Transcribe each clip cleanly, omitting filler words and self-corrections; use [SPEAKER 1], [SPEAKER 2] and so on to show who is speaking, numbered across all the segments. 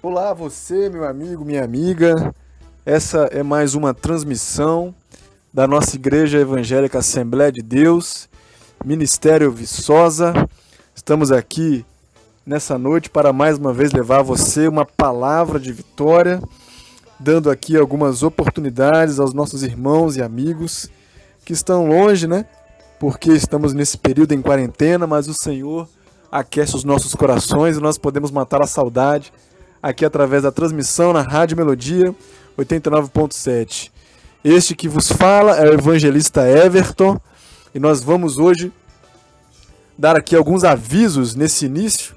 [SPEAKER 1] Olá, você, meu amigo, minha amiga. Essa é mais uma transmissão da nossa Igreja Evangélica Assembleia de Deus, Ministério Viçosa. Estamos aqui nessa noite para mais uma vez levar a você uma palavra de vitória, dando aqui algumas oportunidades aos nossos irmãos e amigos que estão longe, né? Porque estamos nesse período em quarentena, mas o Senhor aquece os nossos corações e nós podemos matar a saudade aqui através da transmissão na Rádio Melodia 89.7. Este que vos fala é o evangelista Everton e nós vamos hoje dar aqui alguns avisos nesse início.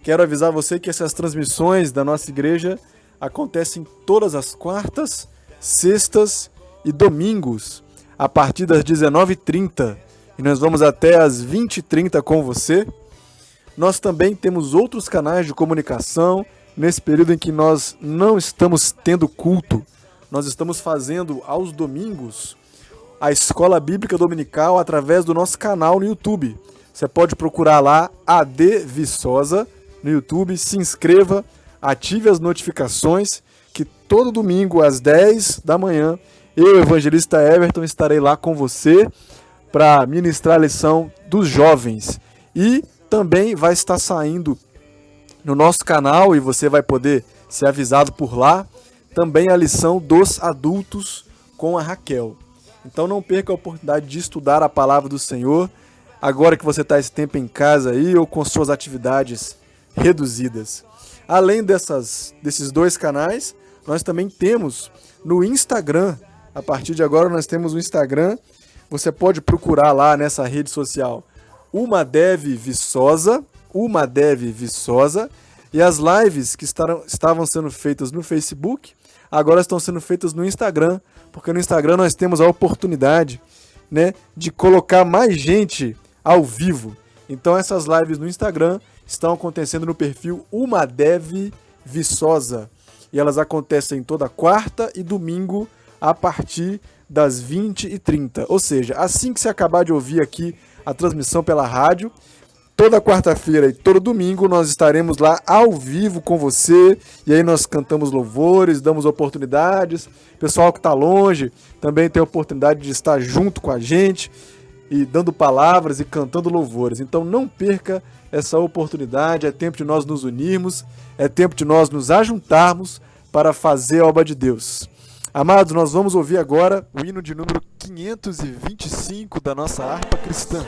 [SPEAKER 1] Quero avisar você que essas transmissões da nossa igreja acontecem todas as quartas, sextas e domingos, a partir das 19h30, e nós vamos até às 20h30 com você. Nós também temos outros canais de comunicação. Nesse período em que nós não estamos tendo culto, nós estamos fazendo aos domingos a Escola Bíblica Dominical através do nosso canal no YouTube. Você pode procurar lá AD Viçosa no YouTube, se inscreva, ative as notificações, que todo domingo às 10 da manhã, eu, evangelista Everton, estarei lá com você para ministrar a lição dos jovens. E também vai estar saindo no nosso canal, e você vai poder ser avisado por lá, também a lição dos adultos com a Raquel. Então não perca a oportunidade de estudar a palavra do Senhor, agora que você está esse tempo em casa aí, ou com suas atividades reduzidas. Além desses dois canais, nós também temos no Instagram. A partir de agora nós temos o Instagram. Você pode procurar lá nessa rede social Umadev Viçosa, e as lives que estavam sendo feitas no Facebook, agora estão sendo feitas no Instagram, porque no Instagram nós temos a oportunidade, né, de colocar mais gente ao vivo. Então essas lives no Instagram estão acontecendo no perfil Umadev Viçosa, e elas acontecem toda quarta e domingo a partir das 20h30. Ou seja, assim que você acabar de ouvir aqui a transmissão pela rádio, toda quarta-feira e todo domingo nós estaremos lá ao vivo com você, e aí nós cantamos louvores, damos oportunidades. O pessoal que está longe também tem a oportunidade de estar junto com a gente e dando palavras e cantando louvores. Então não perca essa oportunidade, é tempo de nós nos unirmos, é tempo de nós nos ajuntarmos para fazer a obra de Deus. Amados, nós vamos ouvir agora o hino de número 525 da nossa harpa cristã.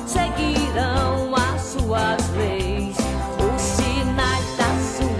[SPEAKER 2] Seguirão as suas leis, os sinais da sua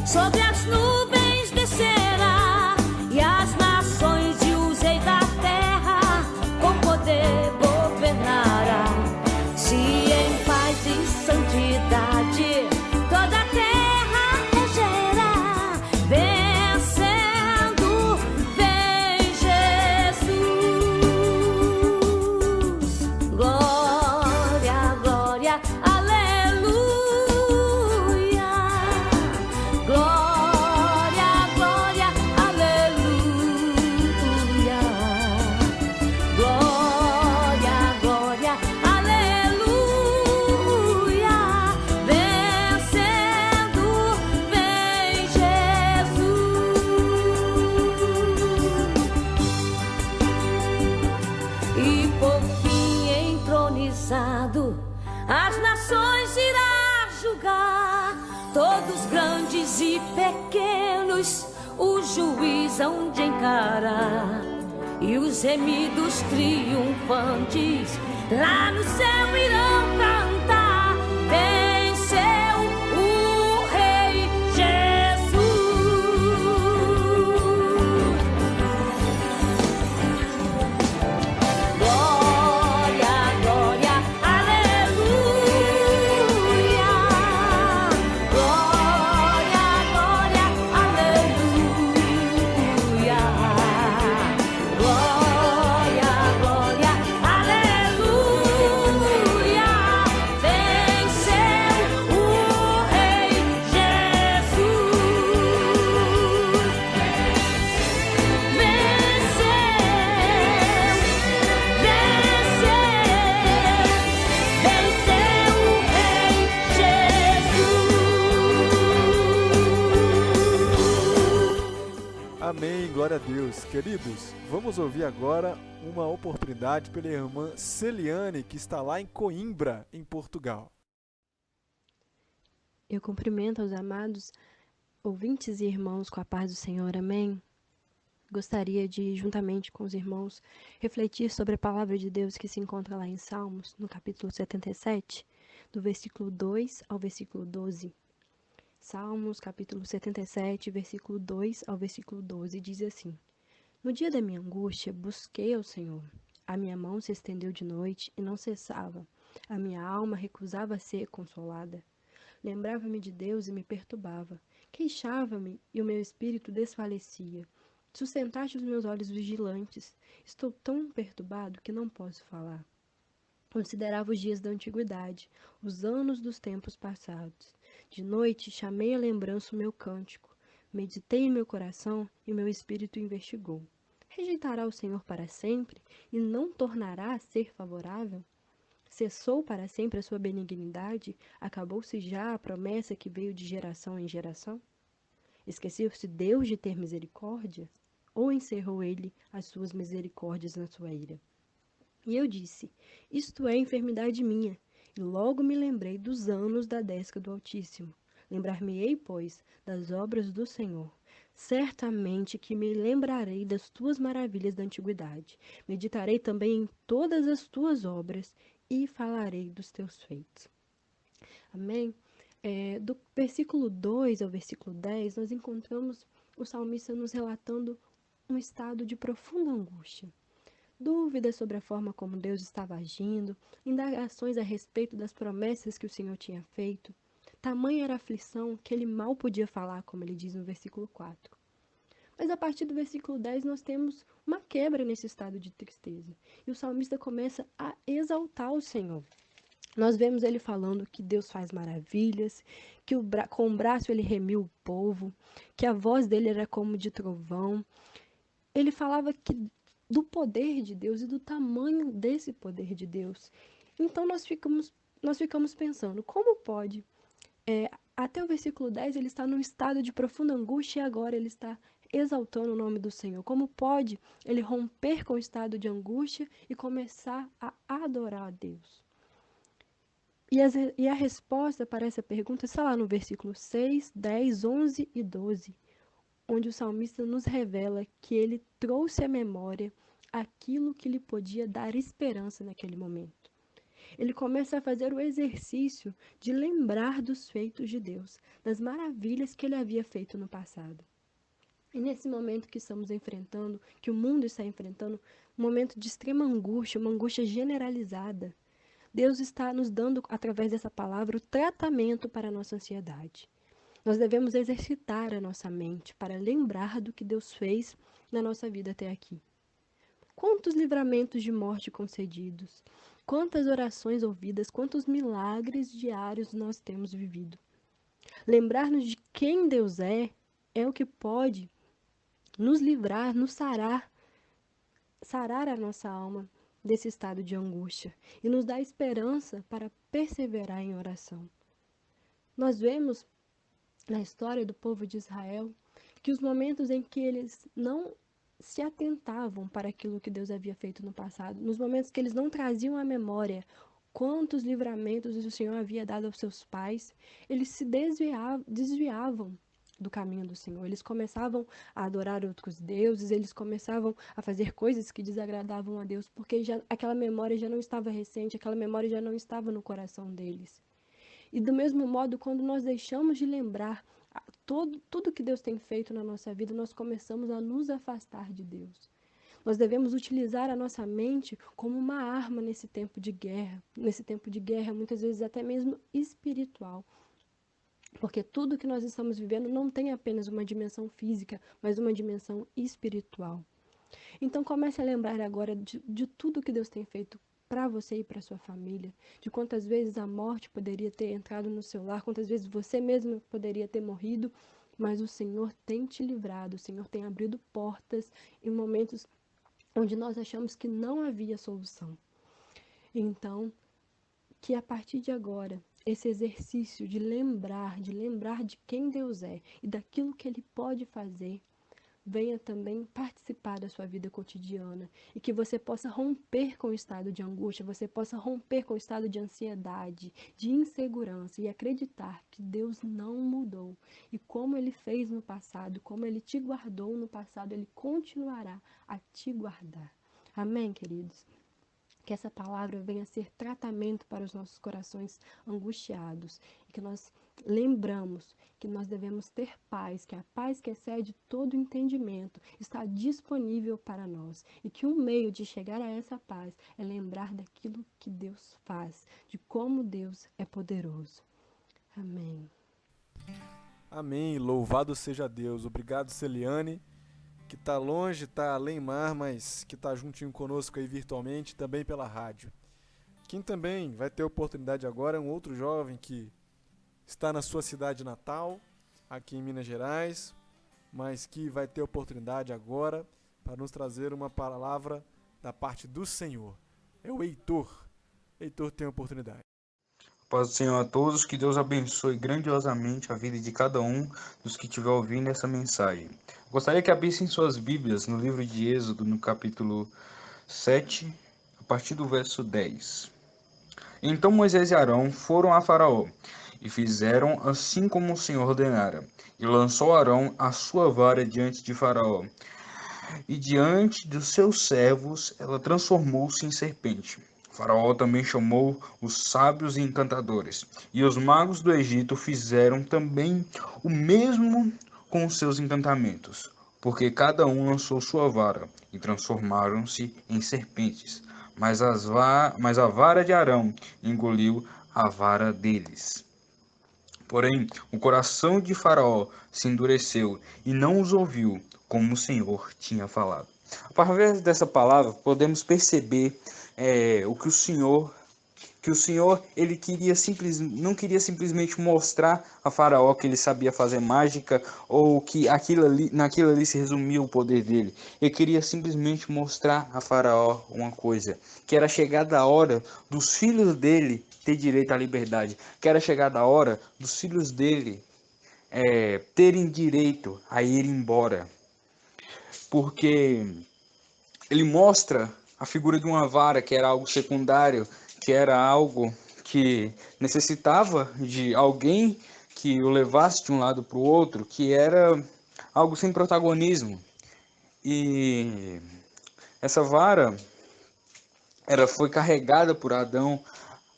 [SPEAKER 2] sobre as nuvens descerá, e as nações e os reis da terra com poder governará. Se em paz e santidade toda a terra regerá, vencendo vem Jesus. Glória, glória, aleluia. Glória, glória, aleluia. Glória, glória, aleluia. Vencendo vem Jesus. E por fim entronizado, as nações irá julgar, todos grandes e pequenos, o juiz hão de encarar. E os remidos triunfantes lá no céu irão cantar, venceu o Rei Jesus. Glória, glória, aleluia. Glória, glória, aleluia. Glória, glória, aleluia. Venceu o Rei Jesus. Venceu o Rei Jesus.
[SPEAKER 1] Amém, glória a Deus. Queridos, vamos ouvir agora uma oportunidade pela irmã Celiane, que está lá em Coimbra, em Portugal.
[SPEAKER 3] Eu cumprimento aos amados ouvintes e irmãos com a paz do Senhor, amém? Gostaria de, juntamente com os irmãos, refletir sobre a palavra de Deus que se encontra lá em Salmos, no capítulo 77, do versículo 2 ao versículo 12. Salmos, capítulo 77, versículo 2 ao versículo 12, diz assim: No dia da minha angústia, busquei ao Senhor. A minha mão se estendeu de noite e não cessava. A minha alma recusava ser consolada. Lembrava-me de Deus e me perturbava. Queixava-me e o meu espírito desfalecia. Sustentaste os meus olhos vigilantes. Estou tão perturbado que não posso falar. Considerava os dias da antiguidade, os anos dos tempos passados. De noite chamei à lembrança o meu cântico. Meditei em meu coração e meu espírito investigou. Rejeitará o Senhor para sempre e não tornará a ser favorável? Cessou para sempre a sua benignidade? Acabou-se já a promessa que veio de geração em geração? Esqueceu-se Deus de ter misericórdia? Ou encerrou ele as suas misericórdias na sua ira? E eu disse: Isto é enfermidade minha. E logo me lembrei dos anos da desca do Altíssimo. Lembrar-me-ei, pois, das obras do Senhor. Certamente que me lembrarei das tuas maravilhas da antiguidade. Meditarei também em todas as tuas obras e falarei dos teus feitos. Amém? Do versículo 2 ao versículo 10, nós encontramos o salmista nos relatando um estado de profunda angústia. Dúvidas sobre a forma como Deus estava agindo, indagações a respeito das promessas que o Senhor tinha feito. Tamanha era a aflição que ele mal podia falar, como ele diz no versículo 4. Mas a partir do versículo 10 nós temos uma quebra nesse estado de tristeza. E o salmista começa a exaltar o Senhor. Nós vemos ele falando que Deus faz maravilhas, que com o braço ele remiu o povo, que a voz dele era como de trovão. Ele falava do poder de Deus e do tamanho desse poder de Deus. Então nós ficamos pensando, como pode? Até o versículo 10 ele está num estado de profunda angústia e agora ele está exaltando o nome do Senhor. Como pode ele romper com o estado de angústia e começar a adorar a Deus? E a resposta para essa pergunta está lá no versículo 6, 10, 11 e 12, onde o salmista nos revela que ele trouxe à memória aquilo que lhe podia dar esperança naquele momento. ele começa a fazer o exercício de lembrar dos feitos de Deus, das maravilhas que ele havia feito no passado. E nesse momento que estamos enfrentando, que o mundo está enfrentando, um momento de extrema angústia, uma angústia generalizada, Deus está nos dando, através dessa palavra, o tratamento para a nossa ansiedade. Nós devemos exercitar a nossa mente para lembrar do que Deus fez na nossa vida até aqui. Quantos livramentos de morte concedidos, quantas orações ouvidas, quantos milagres diários nós temos vivido. Lembrar-nos de quem Deus é o que pode nos livrar, nos sarar a nossa alma desse estado de angústia e nos dar esperança para perseverar em oração. Nós vemos na história do povo de Israel que os momentos em que eles não se atentavam para aquilo que Deus havia feito no passado, nos momentos que eles não traziam à memória quantos livramentos o Senhor havia dado aos seus pais, eles se desviavam do caminho do Senhor. Eles começavam a adorar outros deuses, eles começavam a fazer coisas que desagradavam a Deus, porque aquela memória já não estava recente, aquela memória já não estava no coração deles. E do mesmo modo, quando nós deixamos de lembrar tudo que Deus tem feito na nossa vida, nós começamos a nos afastar de Deus. Nós devemos utilizar a nossa mente como uma arma nesse tempo de guerra, muitas vezes até mesmo espiritual. Porque tudo que nós estamos vivendo não tem apenas uma dimensão física, mas uma dimensão espiritual. Então comece a lembrar agora de tudo que Deus tem feito para você e para sua família, de quantas vezes a morte poderia ter entrado no seu lar, quantas vezes você mesmo poderia ter morrido, mas o Senhor tem te livrado, o Senhor tem abrido portas em momentos onde nós achamos que não havia solução. Então, que a partir de agora, esse exercício de lembrar de quem Deus é e daquilo que Ele pode fazer, venha também participar da sua vida cotidiana e que você possa romper com o estado de angústia, você possa romper com o estado de ansiedade, de insegurança e acreditar que Deus não mudou. E como Ele fez no passado, como Ele te guardou no passado, Ele continuará a te guardar. Amém, queridos? Que essa palavra venha ser tratamento para os nossos corações angustiados e que nós lembramos que nós devemos ter paz, que a paz que excede todo entendimento está disponível para nós e que um meio de chegar a essa paz é lembrar daquilo que Deus faz, de como Deus é poderoso. Amém.
[SPEAKER 1] Amém. Louvado seja Deus. Obrigado, Celiane, que está longe, está além mar, mas que está juntinho conosco aí virtualmente, também pela rádio. Quem também vai ter oportunidade agora é um outro jovem que está na sua cidade natal, aqui em Minas Gerais, mas que vai ter oportunidade agora para nos trazer uma palavra da parte do Senhor. É o Heitor. Heitor tem a oportunidade.
[SPEAKER 4] Paz do Senhor a todos, que Deus abençoe grandiosamente a vida de cada um dos que estiver ouvindo essa mensagem. Gostaria que abrissem suas Bíblias no livro de Êxodo, no capítulo 7, a partir do verso 10. Então Moisés e Arão foram a Faraó, e fizeram assim como o Senhor ordenara. E lançou Arão a sua vara diante de Faraó, e diante dos seus servos ela transformou-se em serpente. Faraó também chamou os sábios e encantadores, e os magos do Egito fizeram também o mesmo com os seus encantamentos, porque cada um lançou sua vara, e transformaram-se em serpentes. Mas a vara de Arão engoliu a vara deles. Porém, o coração de Faraó se endureceu, e não os ouviu, como o Senhor tinha falado. Através dessa palavra, podemos perceber que o Senhor ele não queria simplesmente mostrar a Faraó que ele sabia fazer mágica ou que naquilo ali se resumia o poder dele. Ele queria simplesmente mostrar a Faraó uma coisa, que era chegada a hora dos filhos dele ter direito à liberdade, que era chegada a hora dos filhos dele terem direito a ir embora. Porque ele mostra a figura de uma vara, que era algo secundário, que era algo que necessitava de alguém que o levasse de um lado para o outro, que era algo sem protagonismo. E essa vara foi carregada por Adão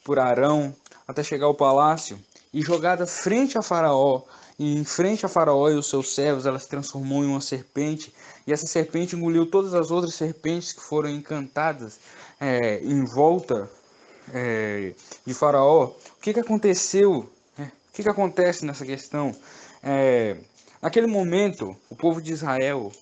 [SPEAKER 4] por Arão até chegar ao palácio e jogada frente a Faraó. E em frente a Faraó e os seus servos, ela se transformou em uma serpente. E essa serpente engoliu todas as outras serpentes que foram encantadas em volta de Faraó. O que aconteceu? O que acontece nessa questão? Naquele momento, o povo de Israel,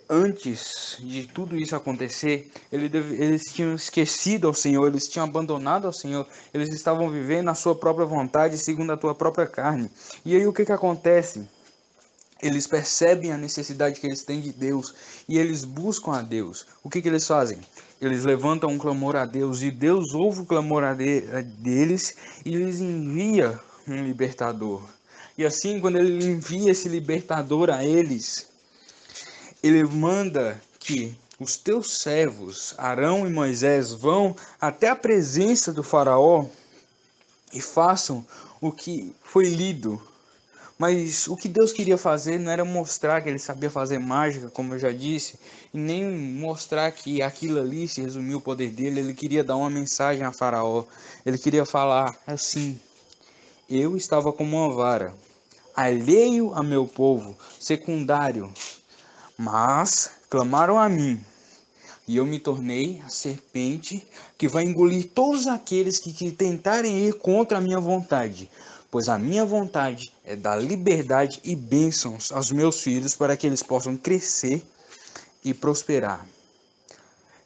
[SPEAKER 4] antes de tudo isso acontecer, eles tinham esquecido ao Senhor, eles tinham abandonado ao Senhor, eles estavam vivendo a sua própria vontade, segundo a tua própria carne. E aí o que acontece? Eles percebem a necessidade que eles têm de Deus e eles buscam a Deus. O que eles fazem? Eles levantam um clamor a Deus e Deus ouve o clamor deles e lhes envia um libertador. E assim, quando ele envia esse libertador a eles, ele manda que os teus servos, Arão e Moisés, vão até a presença do faraó e façam o que foi lido. Mas o que Deus queria fazer não era mostrar que ele sabia fazer mágica, como eu já disse, e nem mostrar que aquilo ali se resumiu o poder dele. Ele queria dar uma mensagem a Faraó. Ele queria falar assim: eu estava como uma vara, alheio a meu povo, secundário, mas clamaram a mim, e eu me tornei a serpente que vai engolir todos aqueles que tentarem ir contra a minha vontade. Pois a minha vontade é dar liberdade e bênçãos aos meus filhos para que eles possam crescer e prosperar.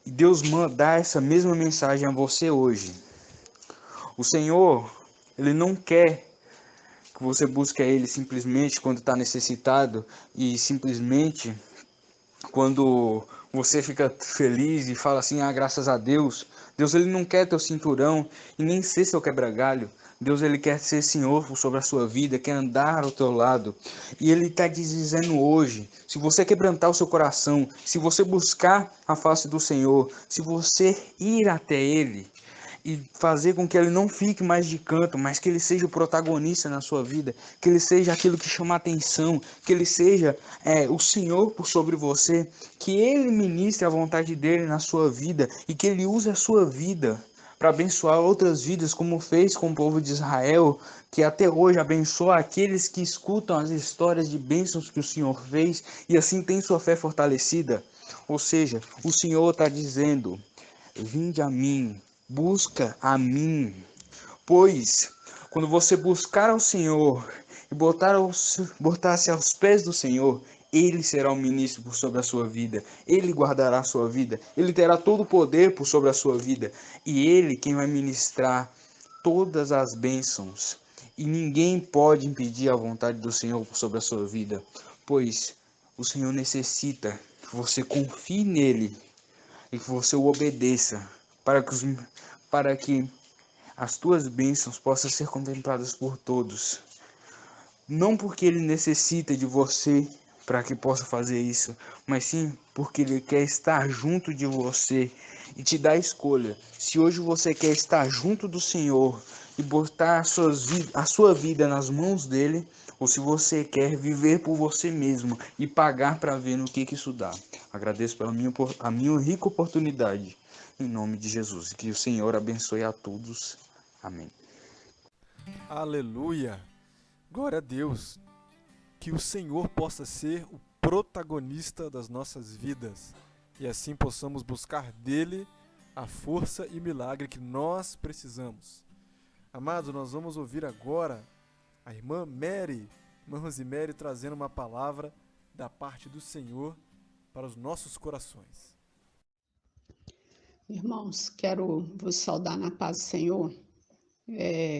[SPEAKER 4] E Deus manda essa mesma mensagem a você hoje. O Senhor, Ele não quer que você busque a Ele simplesmente quando está necessitado e simplesmente quando você fica feliz e fala assim, graças a Deus. Deus, ele não quer teu cinturão e nem ser seu quebra-galho. Deus, ele quer ser Senhor sobre a sua vida, quer andar ao teu lado. E ele está te dizendo hoje, se você quebrantar o seu coração, se você buscar a face do Senhor, se você ir até Ele e fazer com que Ele não fique mais de canto, mas que Ele seja o protagonista na sua vida, que Ele seja aquilo que chama a atenção, que Ele seja o Senhor por sobre você, que Ele ministre a vontade dEle na sua vida e que Ele use a sua vida para abençoar outras vidas, como fez com o povo de Israel, que até hoje abençoa aqueles que escutam as histórias de bênçãos que o Senhor fez e assim tem sua fé fortalecida. Ou seja, o Senhor está dizendo: vinde a mim, busca a mim, pois quando você buscar ao Senhor e botar-se aos pés do Senhor, Ele será o ministro por sobre a sua vida, Ele guardará a sua vida, Ele terá todo o poder por sobre a sua vida, e Ele quem vai ministrar todas as bênçãos, e ninguém pode impedir a vontade do Senhor por sobre a sua vida, pois o Senhor necessita que você confie nele e que você o obedeça, para que as tuas bênçãos possam ser contempladas por todos. Não porque ele necessita de você para que possa fazer isso, mas sim porque ele quer estar junto de você e te dar a escolha. Se hoje você quer estar junto do Senhor e botar a sua vida nas mãos dele, ou se você quer viver por você mesmo e pagar para ver no que isso dá. Agradeço pela minha rica oportunidade. Em nome de Jesus. Que o Senhor abençoe a todos. Amém.
[SPEAKER 1] Aleluia! Glória a Deus! Que o Senhor possa ser o protagonista das nossas vidas e assim possamos buscar dele a força e milagre que nós precisamos. Amados, nós vamos ouvir agora a irmã Rosemary, trazendo uma palavra da parte do Senhor para os nossos corações.
[SPEAKER 5] Irmãos, quero vos saudar na paz do Senhor.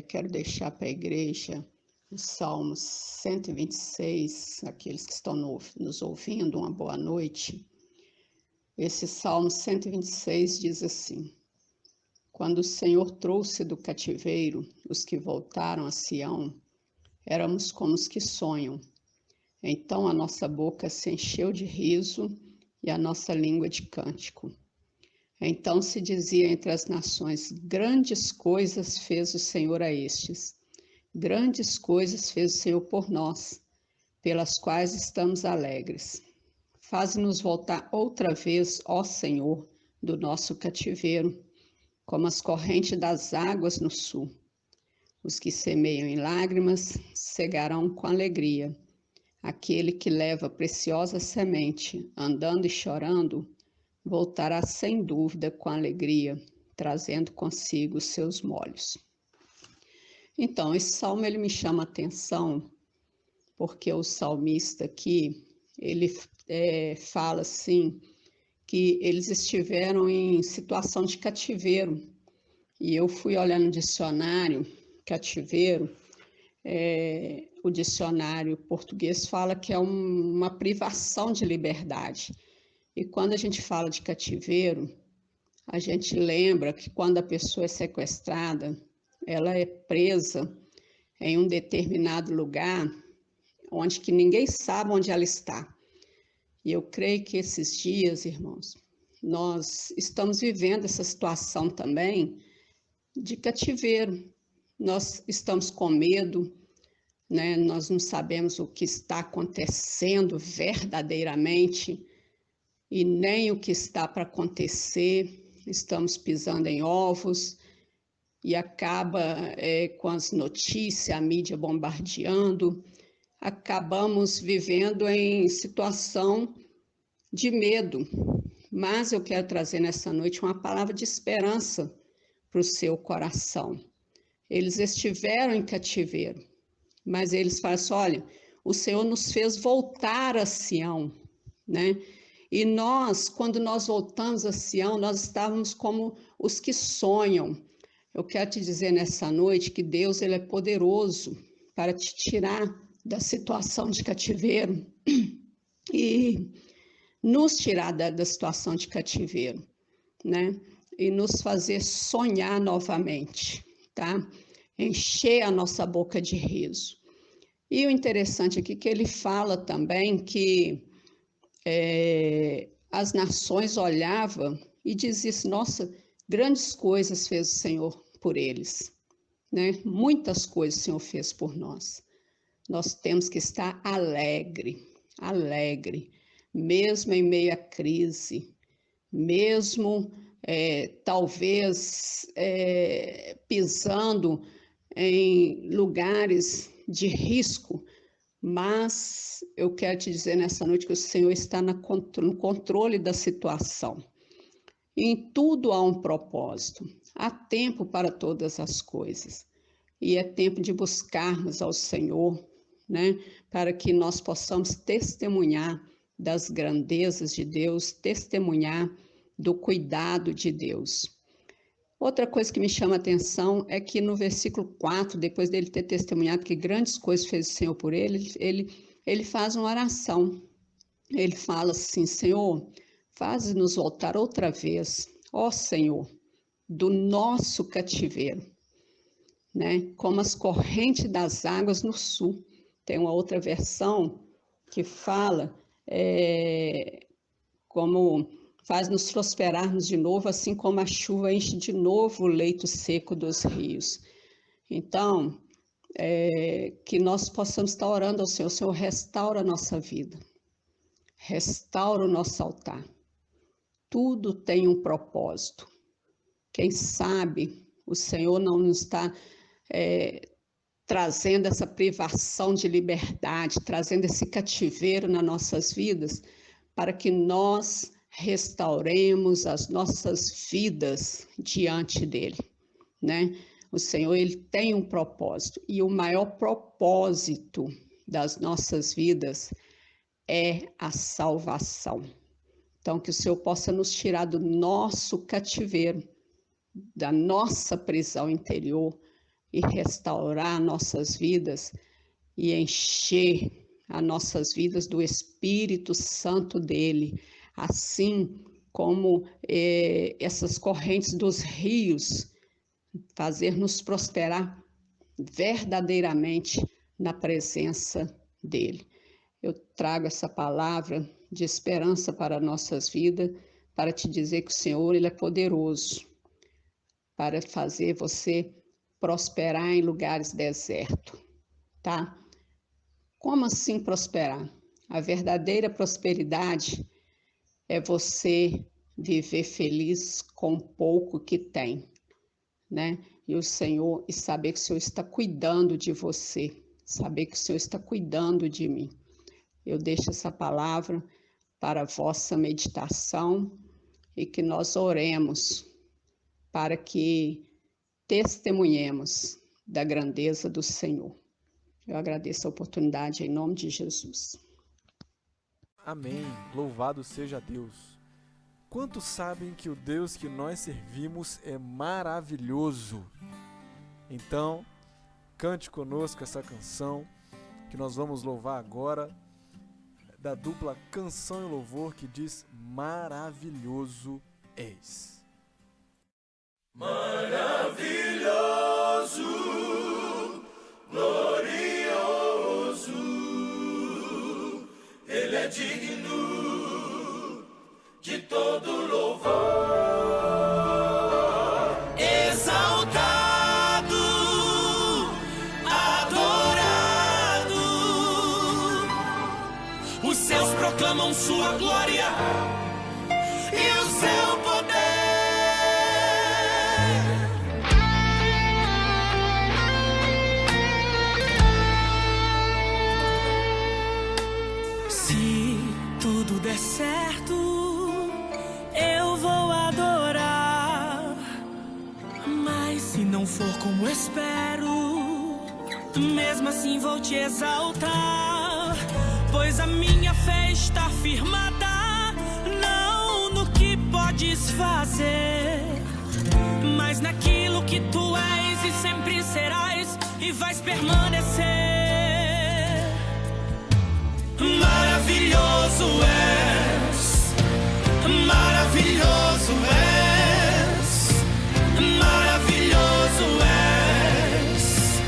[SPEAKER 5] Quero deixar para a igreja o Salmo 126, aqueles que estão nos ouvindo, uma boa noite. Esse Salmo 126 diz assim: quando o Senhor trouxe do cativeiro os que voltaram a Sião, éramos como os que sonham. Então a nossa boca se encheu de riso e a nossa língua de cântico. Então se dizia entre as nações: grandes coisas fez o Senhor a estes. Grandes coisas fez o Senhor por nós, pelas quais estamos alegres. Faze-nos voltar outra vez, ó Senhor, do nosso cativeiro, como as correntes das águas no sul. Os que semeiam em lágrimas cegarão com alegria. Aquele que leva preciosa semente, andando e chorando, voltará sem dúvida com alegria, trazendo consigo os seus molhos. Então, esse salmo ele me chama a atenção, porque o salmista aqui, ele fala assim, que eles estiveram em situação de cativeiro. E eu fui olhar no dicionário, cativeiro, o dicionário português fala que é uma privação de liberdade. E quando a gente fala de cativeiro, a gente lembra que quando a pessoa é sequestrada, ela é presa em um determinado lugar, onde que ninguém sabe onde ela está. E eu creio que esses dias, irmãos, nós estamos vivendo essa situação também de cativeiro. Nós estamos com medo, né? Nós não sabemos o que está acontecendo verdadeiramente e nem o que está para acontecer. Estamos pisando em ovos e acaba com as notícias, a mídia bombardeando. Acabamos vivendo em situação de medo. Mas eu quero trazer nessa noite uma palavra de esperança para o seu coração. Eles estiveram em cativeiro, mas eles falam assim, olha, o Senhor nos fez voltar a Sião, né? E nós, quando nós voltamos a Sião, nós estávamos como os que sonham. Eu quero te dizer nessa noite que Deus ele é poderoso para te tirar da situação de cativeiro e nos tirar da situação de cativeiro, né? E nos fazer sonhar novamente, tá? Encher a nossa boca de riso. E o interessante aqui é que ele fala também que as nações olhavam e diziam assim, nossa, grandes coisas fez o Senhor por eles, né? Muitas coisas o Senhor fez por nós. Nós temos que estar alegre, mesmo em meio à crise, mesmo talvez pisando em lugares de risco, mas eu quero te dizer nessa noite que o Senhor está no controle da situação. Em tudo há um propósito, há tempo para todas as coisas, e é tempo de buscarmos ao Senhor, né, para que nós possamos testemunhar das grandezas de Deus, testemunhar do cuidado de Deus. Outra coisa que me chama a atenção é que no versículo 4, depois dele ter testemunhado que grandes coisas fez o Senhor por ele, ele faz uma oração. Ele fala assim, Senhor, faz-nos voltar outra vez, ó Senhor, do nosso cativeiro, né? Como as correntes das águas no sul. Tem uma outra versão que fala como faz-nos prosperarmos de novo, assim como a chuva enche de novo o leito seco dos rios. Então, que nós possamos estar orando ao Senhor, Senhor, restaura a nossa vida, restaura o nosso altar. Tudo tem um propósito. Quem sabe o Senhor não nos está trazendo essa privação de liberdade, trazendo esse cativeiro nas nossas vidas, para que nós restauremos as nossas vidas diante dele, né? O Senhor, ele tem um propósito, e o maior propósito das nossas vidas é a salvação. Então, que o Senhor possa nos tirar do nosso cativeiro, da nossa prisão interior, e restaurar nossas vidas e encher as nossas vidas do Espírito Santo dele, assim como essas correntes dos rios, fazer-nos prosperar verdadeiramente na presença dele. Eu trago essa palavra de esperança para nossas vidas, para te dizer que o Senhor, ele é poderoso para fazer você prosperar em lugares desertos, tá? Como assim prosperar? A verdadeira prosperidade é você viver feliz com o pouco que tem, né? E saber que o Senhor está cuidando de você, saber que o Senhor está cuidando de mim. Eu deixo essa palavra para a vossa meditação e que nós oremos para que testemunhemos da grandeza do Senhor. Eu agradeço a oportunidade em nome de Jesus.
[SPEAKER 1] Amém. Louvado seja Deus. Quantos sabem que o Deus que nós servimos é maravilhoso? Então, cante conosco essa canção que nós vamos louvar agora, da dupla Canção e Louvor, que diz: maravilhoso és.
[SPEAKER 6] Maravilhoso, glorioso, Ele é digno de todo louvor, exaltado, adorado. Os céus proclamam sua glória e o seu poder. Se tudo der certo, eu vou adorar. Mas se não for como espero, mesmo assim vou te exaltar. Pois a minha fé está firmada, não no que podes fazer, mas naquilo que tu és e sempre serás e vais permanecer. Maravilhoso és, maravilhoso és, maravilhoso és.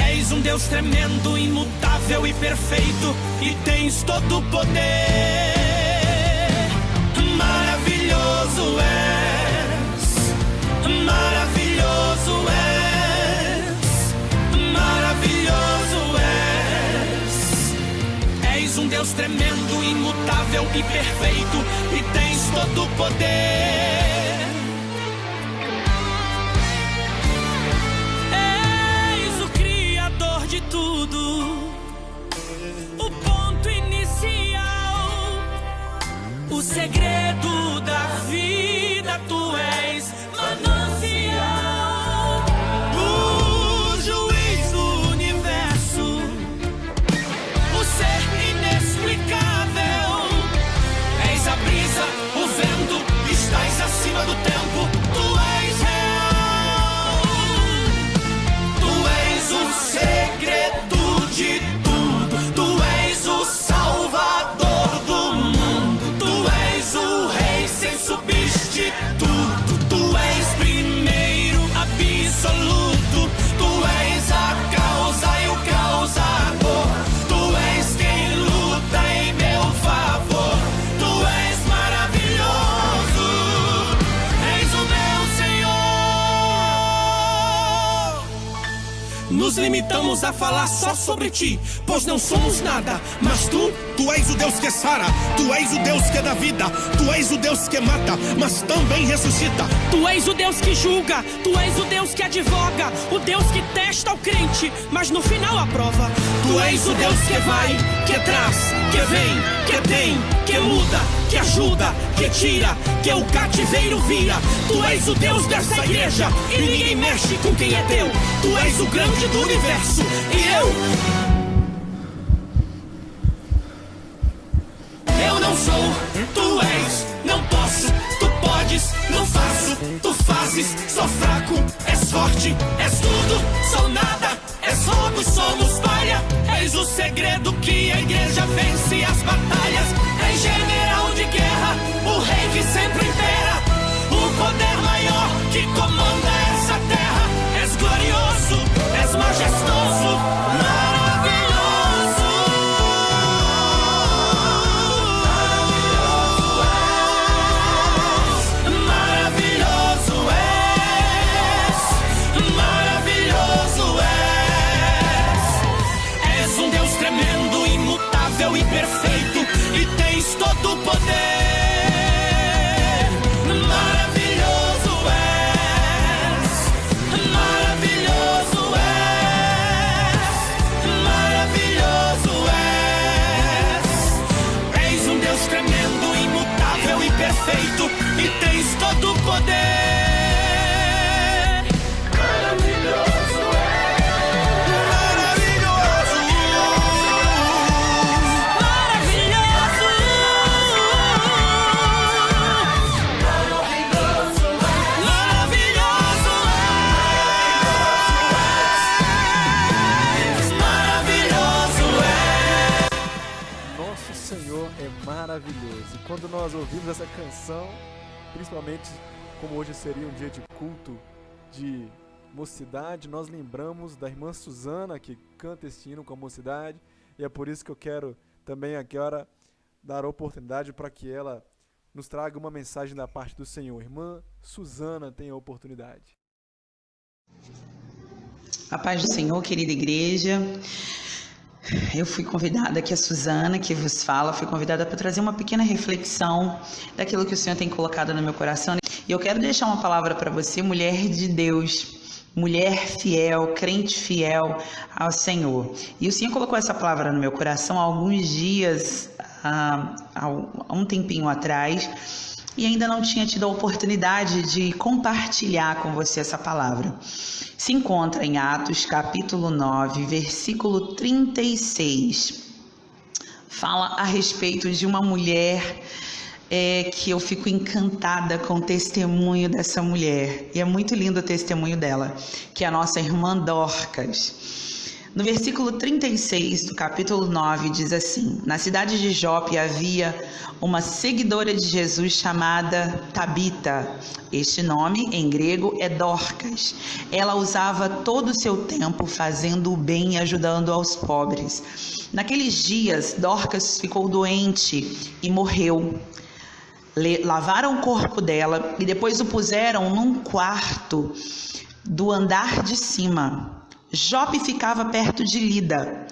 [SPEAKER 6] És um Deus tremendo, imutável e perfeito, e tens todo o poder. Maravilhoso és, maravilhoso és, maravilhoso és. És um Deus tremendo, imutável e perfeito, e tens todo o poder. És o Criador de tudo, o ponto inicial, o segredo da vida, tu és manancial, o juiz do universo, o ser inexplicável. És a brisa, o vento, estás acima do tempo, tu és real. Tu és o segredo de tudo, tu és o salvador do mundo, tu és o rei sem substituto, tu és primeiro absoluto, tu és a causa e o causador, tu és quem luta em meu favor, tu és maravilhoso, és o meu Senhor. Nos limitamos a falar só sobre ti, pois não somos nada, mas tu és o Deus que sara, tu és o Deus que dá vida, tu és o Deus que mata, mas também ressuscita. Tu és o Deus que julga, tu és o Deus que advoga, o Deus que testa o crente, mas no final aprova. Tu és o Deus que vai, que traz, que vem, que tem, que muda, que ajuda, que tira, que o cativeiro vira. Tu és o Deus dessa igreja e ninguém mexe com quem é teu. Tu és o grande do universo e eu não sou, tu és, não posso, tu podes, não faço, tu fazes, sou fraco, és forte, és tudo, sou nada, és roubo, somos palha, és o segredo que a igreja vence as batalhas, és general de guerra, o rei que sempre impera, o poder maior que comanda essa terra, és glorioso, és majestoso, e perfeito,
[SPEAKER 1] quando nós ouvimos essa canção, principalmente como hoje seria um dia de culto de mocidade, nós lembramos da irmã Suzana, que canta este hino com a mocidade, e é por isso que eu quero também agora dar a oportunidade para que ela nos traga uma mensagem da parte do Senhor. Irmã Suzana, tem a oportunidade.
[SPEAKER 7] A paz do Senhor, querida igreja. Eu fui convidada aqui, a Suzana, que vos fala, fui convidada para trazer uma pequena reflexão daquilo que o Senhor tem colocado no meu coração. E eu quero deixar uma palavra para você, mulher de Deus, mulher fiel, crente fiel ao Senhor. E o Senhor colocou essa palavra no meu coração há alguns dias, há um tempinho atrás, e ainda não tinha tido a oportunidade de compartilhar com você essa palavra. Se encontra em Atos capítulo 9, versículo 36. Fala a respeito de uma mulher que eu fico encantada com o testemunho dessa mulher. E é muito lindo o testemunho dela, que é a nossa irmã Dorcas. No versículo 36 do capítulo 9 diz assim: na cidade de Jope havia uma seguidora de Jesus chamada Tabita. Este nome em grego é Dorcas. Ela usava todo o seu tempo fazendo o bem e ajudando aos pobres. Naqueles dias, Dorcas ficou doente e morreu. Lavaram o corpo dela e depois o puseram num quarto do andar de cima. Jope ficava perto de Lida.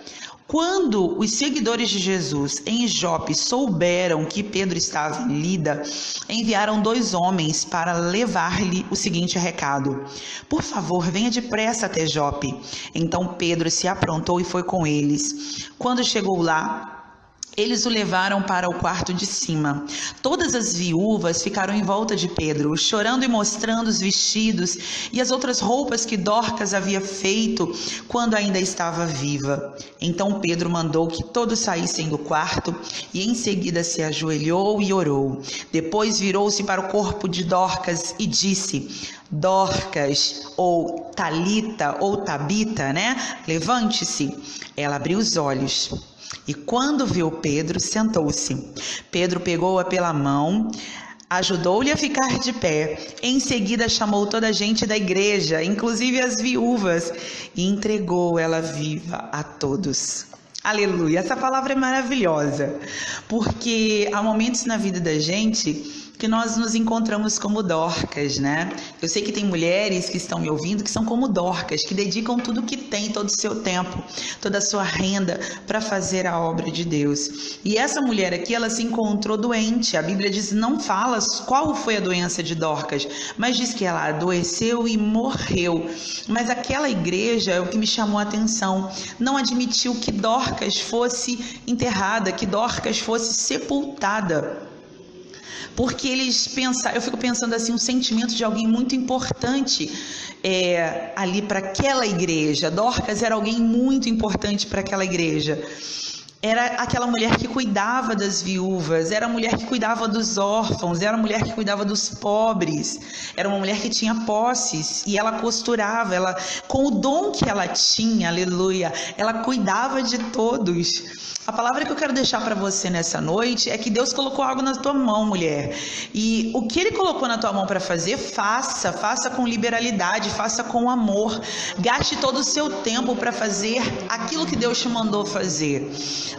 [SPEAKER 7] Quando os seguidores de Jesus em Jope souberam que Pedro estava em Lida, enviaram 2 homens para levar-lhe o seguinte recado: por favor, venha depressa até Jope. Então Pedro se aprontou e foi com eles. Quando chegou lá, eles o levaram para o quarto de cima. Todas as viúvas ficaram em volta de Pedro, chorando e mostrando os vestidos e as outras roupas que Dorcas havia feito quando ainda estava viva. Então Pedro mandou que todos saíssem do quarto e em seguida se ajoelhou e orou. Depois virou-se para o corpo de Dorcas e disse: Dorcas, ou Talita, ou Tabita, levante-se. Ela abriu os olhos. E quando viu Pedro, sentou-se. Pedro pegou-a pela mão, ajudou-lhe a ficar de pé. Em seguida chamou toda a gente da igreja, inclusive as viúvas, e entregou ela viva a todos. Aleluia! Essa palavra é maravilhosa, porque há momentos na vida da gente que nós nos encontramos como Dorcas, Eu sei que tem mulheres que estão me ouvindo que são como Dorcas, que dedicam tudo que tem, todo o seu tempo, toda a sua renda para fazer a obra de Deus. E essa mulher aqui, ela se encontrou doente. A Bíblia diz, não fala qual foi a doença de Dorcas, mas diz que ela adoeceu e morreu. Mas aquela igreja, é o que me chamou a atenção, não admitiu que Dorcas fosse enterrada, que Dorcas fosse sepultada. Porque eles pensaram, eu fico pensando assim, um sentimento de alguém muito importante ali para aquela igreja. Dorcas era alguém muito importante para aquela igreja. Era aquela mulher que cuidava das viúvas, era a mulher que cuidava dos órfãos, era a mulher que cuidava dos pobres, era uma mulher que tinha posses e ela costurava, ela, com o dom que ela tinha, aleluia, ela cuidava de todos. A palavra que eu quero deixar para você nessa noite é que Deus colocou algo na tua mão, mulher. E o que Ele colocou na tua mão para fazer, faça com liberalidade, faça com amor. Gaste todo o seu tempo para fazer aquilo que Deus te mandou fazer.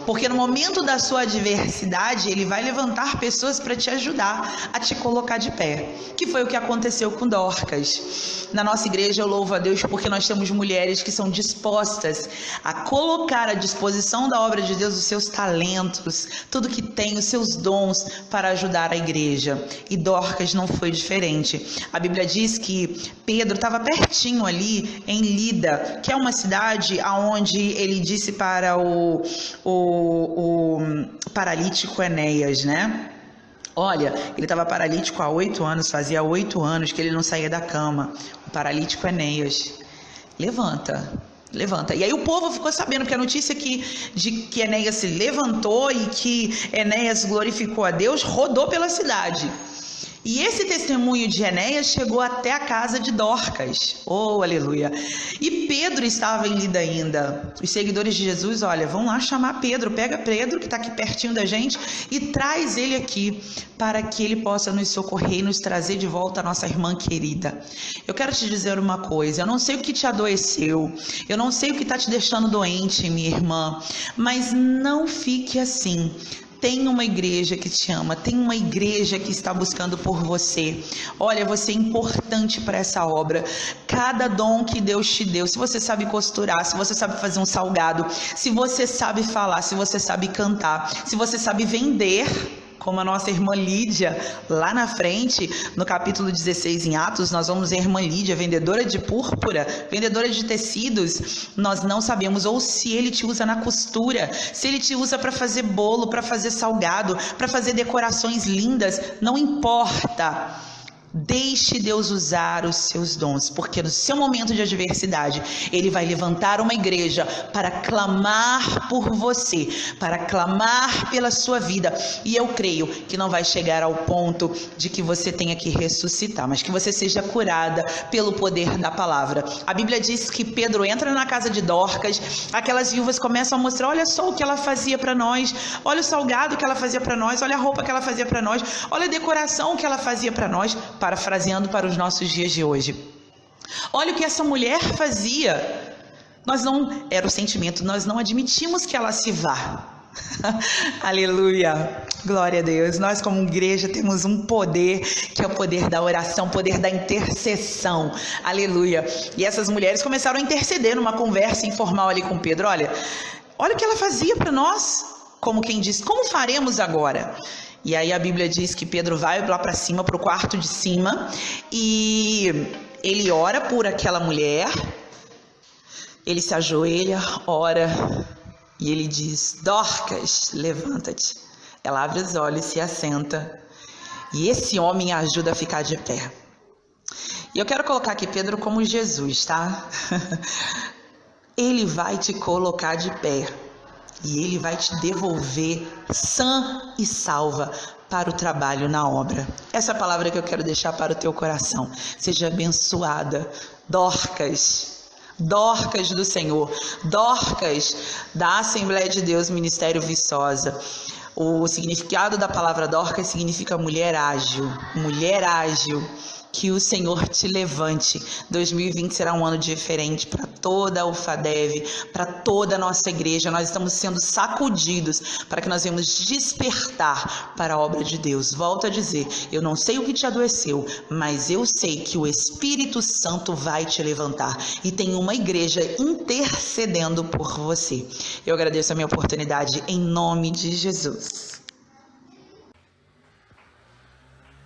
[SPEAKER 7] Porque no momento da sua adversidade, Ele vai levantar pessoas para te ajudar a te colocar de pé. Que foi o que aconteceu com Dorcas. Na nossa igreja eu louvo a Deus porque nós temos mulheres que são dispostas a colocar à disposição da obra de Deus os seus talentos, tudo que tem, os seus dons para ajudar a igreja. E Dorcas não foi diferente. A Bíblia diz que Pedro estava pertinho ali em Lida, que é uma cidade onde ele disse para o paralítico Enéas, Olha, ele estava paralítico há 8 anos, fazia 8 anos que ele não saía da cama. O paralítico Enéas, levanta. E aí o povo ficou sabendo, porque a notícia de que Enéas se levantou e que Enéas glorificou a Deus rodou pela cidade. E esse testemunho de Enéas chegou até a casa de Dorcas. Oh, aleluia! E Pedro estava em Lida ainda. Os seguidores de Jesus, olha, vão lá chamar Pedro. Pega Pedro, que está aqui pertinho da gente, e traz ele aqui para que ele possa nos socorrer e nos trazer de volta a nossa irmã querida. Eu quero te dizer uma coisa, eu não sei o que te adoeceu, eu não sei o que está te deixando doente, minha irmã, mas não fique assim. Tem uma igreja que te ama, tem uma igreja que está buscando por você. Olha, você é importante para essa obra. Cada dom que Deus te deu, se você sabe costurar, se você sabe fazer um salgado, se você sabe falar, se você sabe cantar, se você sabe vender, como a nossa irmã Lídia, lá na frente, no capítulo 16 em Atos, nós vamos ver a irmã Lídia, vendedora de púrpura, vendedora de tecidos. Nós não sabemos, ou se ele te usa na costura, se ele te usa para fazer bolo, para fazer salgado, para fazer decorações lindas, não importa. Deixe Deus usar os seus dons, porque no seu momento de adversidade, Ele vai levantar uma igreja para clamar por você, para clamar pela sua vida. E eu creio que não vai chegar ao ponto de que você tenha que ressuscitar, mas que você seja curada pelo poder da palavra. A Bíblia diz que Pedro entra na casa de Dorcas, aquelas viúvas começam a mostrar, olha só o que ela fazia para nós, olha o salgado que ela fazia para nós, olha a roupa que ela fazia para nós, olha a decoração que ela fazia para nós, parafraseando para os nossos dias de hoje. Olha o que essa mulher fazia. Era o sentimento, nós não admitimos que ela se vá. Aleluia, glória a Deus. Nós como igreja temos um poder, que é o poder da oração, o poder da intercessão. Aleluia. E essas mulheres começaram a interceder numa conversa informal ali com Pedro. Olha o que ela fazia para nós. Como quem diz, como faremos agora? E aí a Bíblia diz que Pedro vai lá para cima, para o quarto de cima, e ele ora por aquela mulher, ele se ajoelha, ora, e ele diz, Dorcas, levanta-te. Ela abre os olhos, se assenta, e esse homem a ajuda a ficar de pé. E eu quero colocar aqui Pedro como Jesus, tá? Ele vai te colocar de pé. E Ele vai te devolver sã e salva para o trabalho na obra. Essa é a palavra que eu quero deixar para o teu coração. Seja abençoada. Dorcas do Senhor. Dorcas da Assembleia de Deus, Ministério Viçosa. O significado da palavra Dorcas significa mulher ágil. Mulher ágil. Que o Senhor te levante. 2020 será um ano diferente para toda a UFADEV, para toda a nossa igreja. Nós estamos sendo sacudidos para que nós venhamos despertar para a obra de Deus. Volto a dizer, eu não sei o que te adoeceu, mas eu sei que o Espírito Santo vai te levantar. E tem uma igreja intercedendo por você. Eu agradeço a minha oportunidade em nome de Jesus.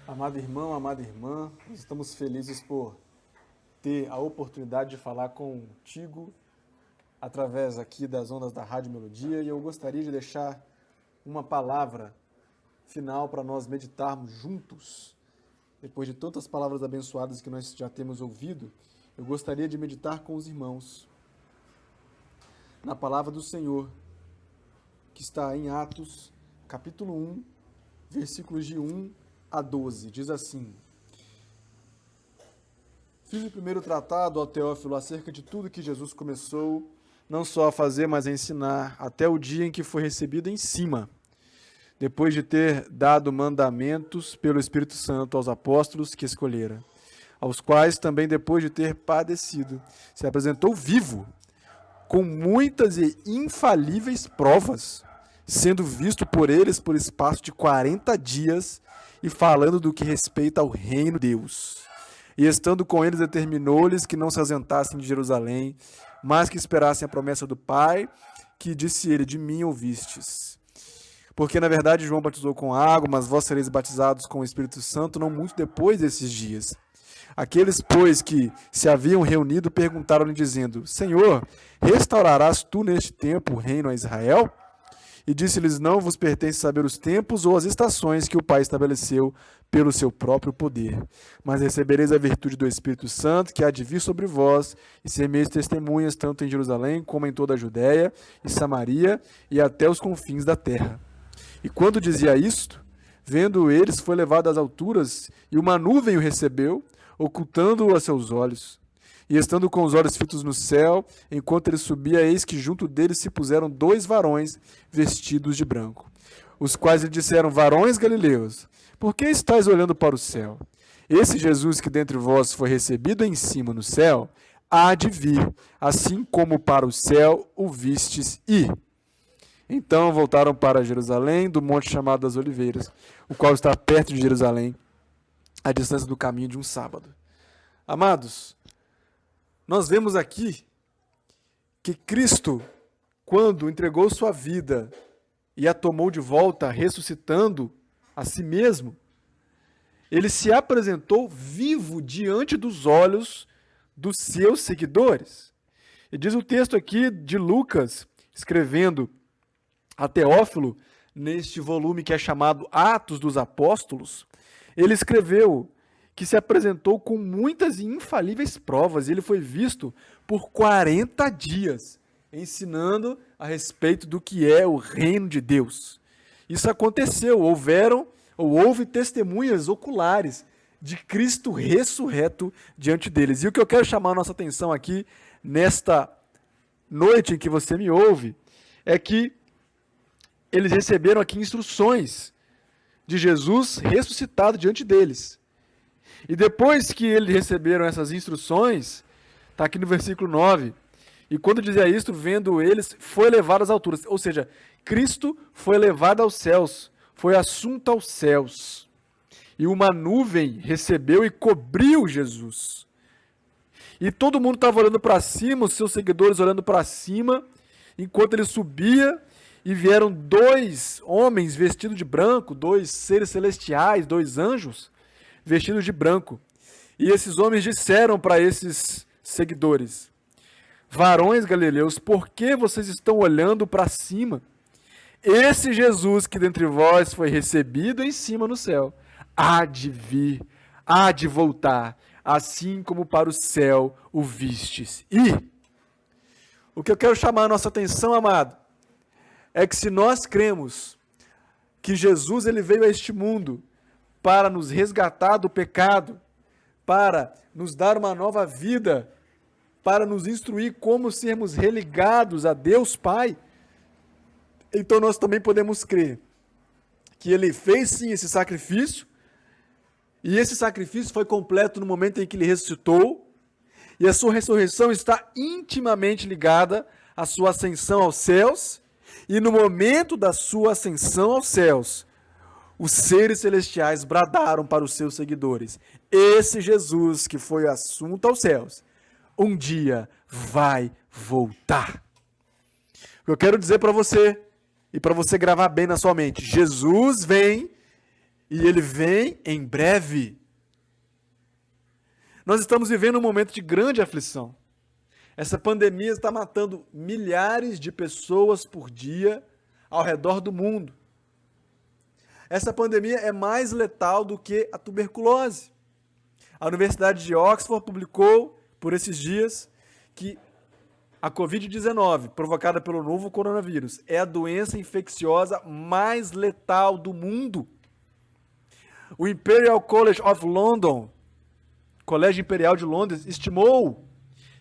[SPEAKER 1] Amado irmão, amada irmã, nós estamos felizes por ter a oportunidade de falar contigo através aqui das ondas da Rádio Melodia, e eu gostaria de deixar uma palavra final para nós meditarmos juntos. Depois de tantas palavras abençoadas que nós já temos ouvido, eu gostaria de meditar com os irmãos na palavra do Senhor, que está em Atos, capítulo 1, versículos de 1 a 12, diz assim: Fiz o primeiro tratado, ó Teófilo, acerca de tudo que Jesus começou, não só a fazer, mas a ensinar, até o dia em que foi recebido em cima, depois de ter dado mandamentos pelo Espírito Santo aos apóstolos que escolhera, aos quais também, depois de ter padecido, se apresentou vivo, com muitas e infalíveis provas, sendo visto por eles por espaço de 40 dias, e falando do que respeita ao reino de Deus. E estando com eles, determinou-lhes que não se ausentassem de Jerusalém, mas que esperassem a promessa do Pai, que disse ele, de mim ouvistes. Porque, na verdade, João batizou com água, mas vós sereis batizados com o Espírito Santo não muito depois desses dias. Aqueles, pois, que se haviam reunido, perguntaram-lhe, dizendo, Senhor, restaurarás tu neste tempo o reino a Israel? E disse-lhes, não vos pertence saber os tempos ou as estações que o Pai estabeleceu pelo seu próprio poder. Mas recebereis a virtude do Espírito Santo, que há de vir sobre vós, e sereis testemunhas tanto em Jerusalém, como em toda a Judéia e Samaria, e até os confins da terra. E quando dizia isto, vendo eles, foi levado às alturas, e uma nuvem o recebeu, ocultando-o a seus olhos. E estando com os olhos fitos no céu, enquanto ele subia, eis que junto dele se puseram 2 varões vestidos de branco, os quais lhe disseram: varões galileus, por que estáis olhando para o céu? Esse Jesus que dentre vós foi recebido em cima no céu, há de vir, assim como para o céu o vistes ir. Então voltaram para Jerusalém, do monte chamado das Oliveiras, o qual está perto de Jerusalém, à distância do caminho de um sábado. Amados, nós vemos aqui que Cristo, quando entregou sua vida e a tomou de volta, ressuscitando a si mesmo, ele se apresentou vivo diante dos olhos dos seus seguidores. E diz o texto aqui de Lucas, escrevendo a Teófilo, neste volume que é chamado Atos dos Apóstolos, ele escreveu que se apresentou com muitas e infalíveis provas, e ele foi visto por 40 dias, ensinando a respeito do que é o reino de Deus. Isso aconteceu, houve testemunhas oculares de Cristo ressurreto diante deles. E o que eu quero chamar a nossa atenção aqui, nesta noite em que você me ouve, é que eles receberam aqui instruções de Jesus ressuscitado diante deles. E depois que eles receberam essas instruções, está aqui no versículo 9, e quando dizia isto, vendo eles, foi levado às alturas. Ou seja, Cristo foi levado aos céus, foi assunto aos céus. E uma nuvem recebeu e cobriu Jesus. E todo mundo estava olhando para cima, os seus seguidores olhando para cima, enquanto ele subia, e vieram 2 homens vestidos de branco, 2 seres celestiais, 2 anjos vestidos de branco. E esses homens disseram para esses seguidores: varões galileus, por que vocês estão olhando para cima? Esse Jesus que dentre vós foi recebido em cima no céu, há de vir, há de voltar, assim como para o céu o vistes. E o que eu quero chamar a nossa atenção, amado, é que se nós cremos que Jesus ele veio a este mundo para nos resgatar do pecado, para nos dar uma nova vida, para nos instruir como sermos religados a Deus Pai, então nós também podemos crer que ele fez sim esse sacrifício, e esse sacrifício foi completo no momento em que ele ressuscitou, e a sua ressurreição está intimamente ligada à sua ascensão aos céus, e no momento da sua ascensão aos céus, os seres celestiais bradaram para os seus seguidores: esse Jesus que foi assunto aos céus, um dia vai voltar. O que eu quero dizer para você, e para você gravar bem na sua mente: Jesus vem, e ele vem em breve. Nós estamos vivendo um momento de grande aflição. Essa pandemia está matando milhares de pessoas por dia ao redor do mundo. Essa pandemia é mais letal do que a tuberculose. A Universidade de Oxford publicou, por esses dias, que a Covid-19, provocada pelo novo coronavírus, é a doença infecciosa mais letal do mundo. O Imperial College of London, Colégio Imperial de Londres, estimou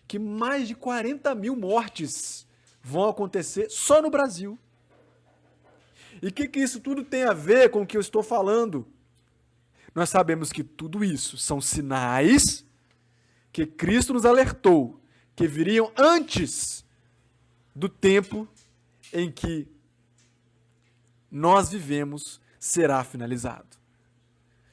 [SPEAKER 1] que mais de 40 mil mortes vão acontecer só no Brasil. E o que isso tudo tem a ver com o que eu estou falando? Nós sabemos que tudo isso são sinais que Cristo nos alertou que viriam antes do tempo em que nós vivemos será finalizado.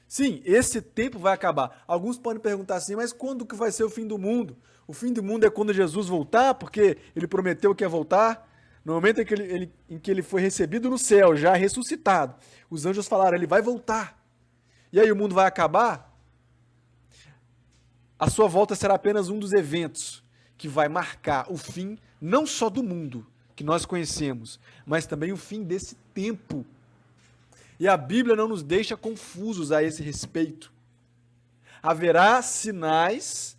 [SPEAKER 1] Sim, esse tempo vai acabar. Alguns podem perguntar assim, mas quando que vai ser o fim do mundo? O fim do mundo é quando Jesus voltar, porque ele prometeu que ia voltar. No momento em que ele foi recebido no céu, já ressuscitado, os anjos falaram, ele vai voltar. E aí o mundo vai acabar? A sua volta será apenas um dos eventos que vai marcar o fim, não só do mundo que nós conhecemos, mas também o fim desse tempo. E a Bíblia não nos deixa confusos a esse respeito. Haverá sinais,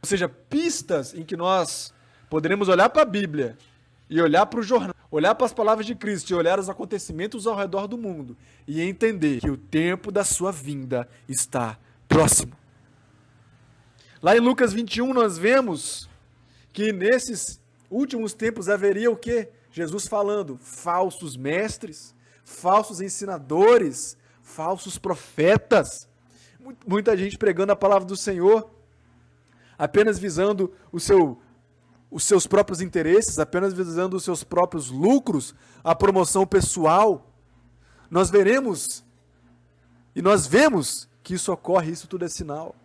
[SPEAKER 1] ou seja, pistas em que nós poderemos olhar para a Bíblia e olhar para o jornal, olhar para as palavras de Cristo e olhar os acontecimentos ao redor do mundo e entender que o tempo da sua vinda está próximo. Lá em Lucas 21 nós vemos que nesses últimos tempos haveria o quê? Jesus falando, falsos mestres, falsos ensinadores, falsos profetas. Muita gente pregando a palavra do Senhor, apenas visando os seus próprios interesses, apenas visando os seus próprios lucros, a promoção pessoal. Nós veremos, e nós vemos que isso ocorre, isso tudo é sinal.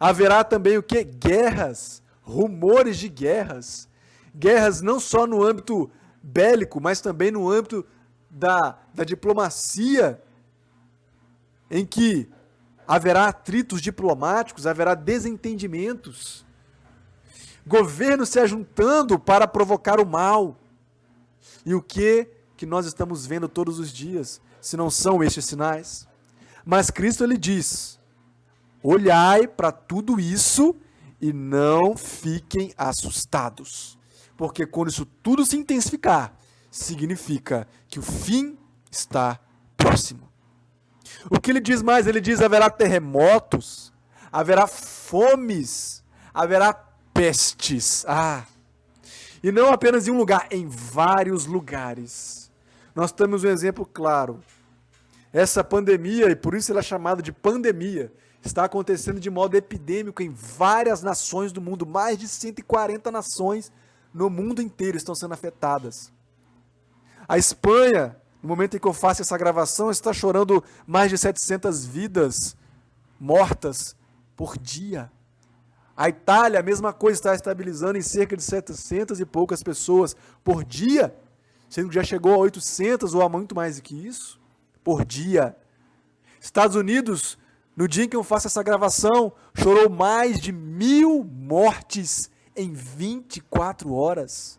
[SPEAKER 1] Haverá também o quê? Guerras, rumores de guerras. Guerras não só no âmbito bélico, mas também no âmbito da diplomacia, em que haverá atritos diplomáticos, haverá desentendimentos. Governos se ajuntando para provocar o mal. E o que nós estamos vendo todos os dias, se não são estes sinais? Mas Cristo ele diz, olhai para tudo isso e não fiquem assustados. Porque quando isso tudo se intensificar, significa que o fim está próximo. O que ele diz mais? Ele diz, haverá terremotos, haverá fomes, haverá pestes. E não apenas em um lugar, em vários lugares. Nós temos um exemplo claro. Essa pandemia, e por isso ela é chamada de pandemia, está acontecendo de modo epidêmico em várias nações do mundo. Mais de 140 nações no mundo inteiro estão sendo afetadas. A Espanha, no momento em que eu faço essa gravação, está chorando mais de 700 vidas mortas por dia. A Itália, a mesma coisa, está estabilizando em cerca de 700 e poucas pessoas por dia, sendo que já chegou a 800 ou a muito mais do que isso, por dia. Estados Unidos, no dia em que eu faço essa gravação, chorou mais de 1.000 mortes em 24 horas.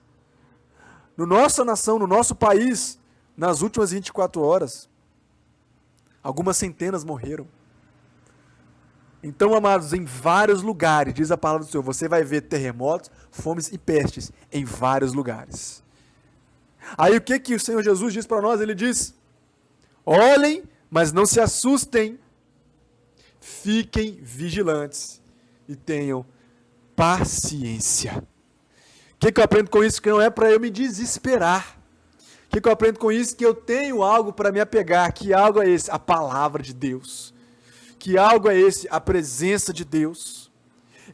[SPEAKER 1] No nossa nação, no nosso país, nas últimas 24 horas, algumas centenas morreram. Então, amados, em vários lugares, diz a palavra do Senhor, você vai ver terremotos, fomes e pestes em vários lugares. Aí o que o Senhor Jesus diz para nós? Ele diz, olhem, mas não se assustem, fiquem vigilantes e tenham paciência. O que eu aprendo com isso? Que não é para eu me desesperar. O que eu aprendo com isso? Que eu tenho algo para me apegar. Que algo é esse? A palavra de Deus. Que algo é esse? A presença de Deus.